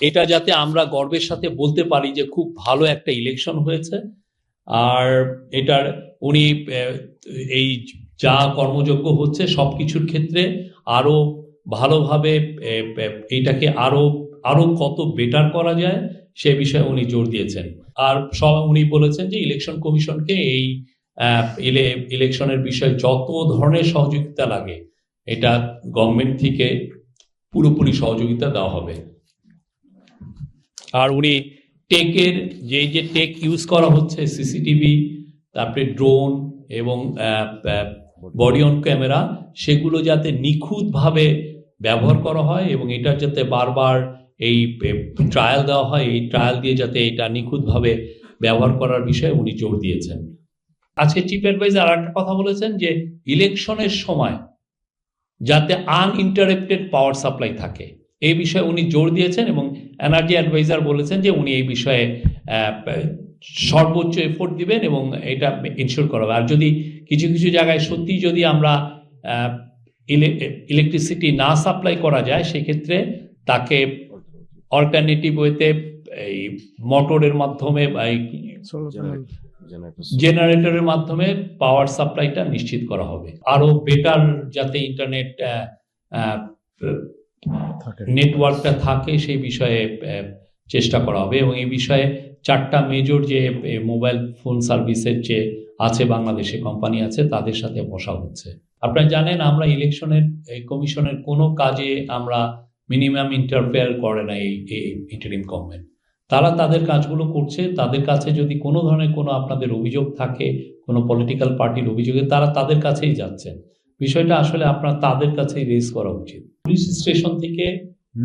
এটা যাতে আমরা গর্বের সাথে বলতে পারি যে খুব ভালো একটা ইলেকশন হয়েছে। আর এটার উনি এই যা কর্মযজ্ঞ হচ্ছে সবকিছুর ক্ষেত্রে আরো ভালোভাবে এইটাকে আরো আরো কত বেটার করা যায় সে বিষয়ে উনি জোর দিয়েছেন। আর উনি বলেছেন যে ইলেকশন কমিশনকে এই ইলেকশনের বিষয়ে যত ধরনের সহযোগিতা লাগে এটা গভর্নমেন্ট থেকে পুরোপুরি সহযোগিতা দেওয়া হবে। আর উনি টেকের যে টেক ইউজ করা হচ্ছে, সিসিটিভি, তারপরে ড্রোন এবং বডি অন ক্যামেরা, সেগুলো যাতে নিখুঁতভাবে ব্যবহার করা হয় এবং এটা যাতে বারবার এই ট্রায়াল দেওয়া হয়, এই ট্রায়াল দিয়ে যাতে এটা নিখুঁতভাবে ব্যবহার করার বিষয়ে উনি জোর দিয়েছেন। আজকে চিফ অ্যাডভাইজার আর একটা কথা বলেছেন যে ইলেকশনের সময় যাতে আনইন্টারাপ্টেড পাওয়ার সাপ্লাই থাকে, এই বিষয়ে উনি জোর দিয়েছেন এবং এনার্জি অ্যাডভাইজার বলেছেন যে উনি এই বিষয়ে সর্বোচ্চ এফোর্ট দিবেন এবং এটা ইনশিওর করা হবে। আর যদি কিছু কিছু জায়গায় সত্যি যদি আমরা ইলেকট্রিসিটি না সাপ্লাই করা যায় সেক্ষেত্রে তাকে অল্টারনেটিভ ওয়েতে এই মোটরের মাধ্যমে বা জেনারেটরের মাধ্যমে পাওয়ার সাপ্লাইটা নিশ্চিত করা হবে। আরো বেটার যাতে ইন্টারনেট নেটওয়ার্কটা থাকে সেই বিষয়ে চেষ্টা করা হবে এবং এই বিষয়ে 4টা মেজর যে মোবাইল ফোন সার্ভিসের যে আছে বাংলাদেশে কোম্পানি আছে তাদের সাথে বসা হচ্ছে। আপনারা জানেন আমরা ইলেকশনের কমিশনের কোনো কাজে আমরা মিনিমাম ইন্টারফেয়ার করে না এই ইন্টারিম গভর্নমেন্ট। তারা তাদের কাজগুলো করছে। তাদের কাছে যদি কোনো ধরনের কোনো আপনাদের অভিযোগ থাকে, কোনো পলিটিক্যাল পার্টির অভিযোগে, তারা তাদের কাছেই যাচ্ছেন। বিষয়টা আসলে আপনার তাদের কাছেই রেজ করা উচিত। পুলিশ স্টেশন থেকে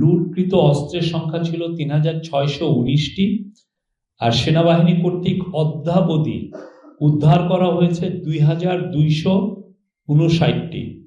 লুটকৃত অস্ত্রের সংখ্যা ছিল 3619টি, আর সেনাবাহিনী কর্তৃক অদ্যাবধি উদ্ধার করা হয়েছে 2259টি।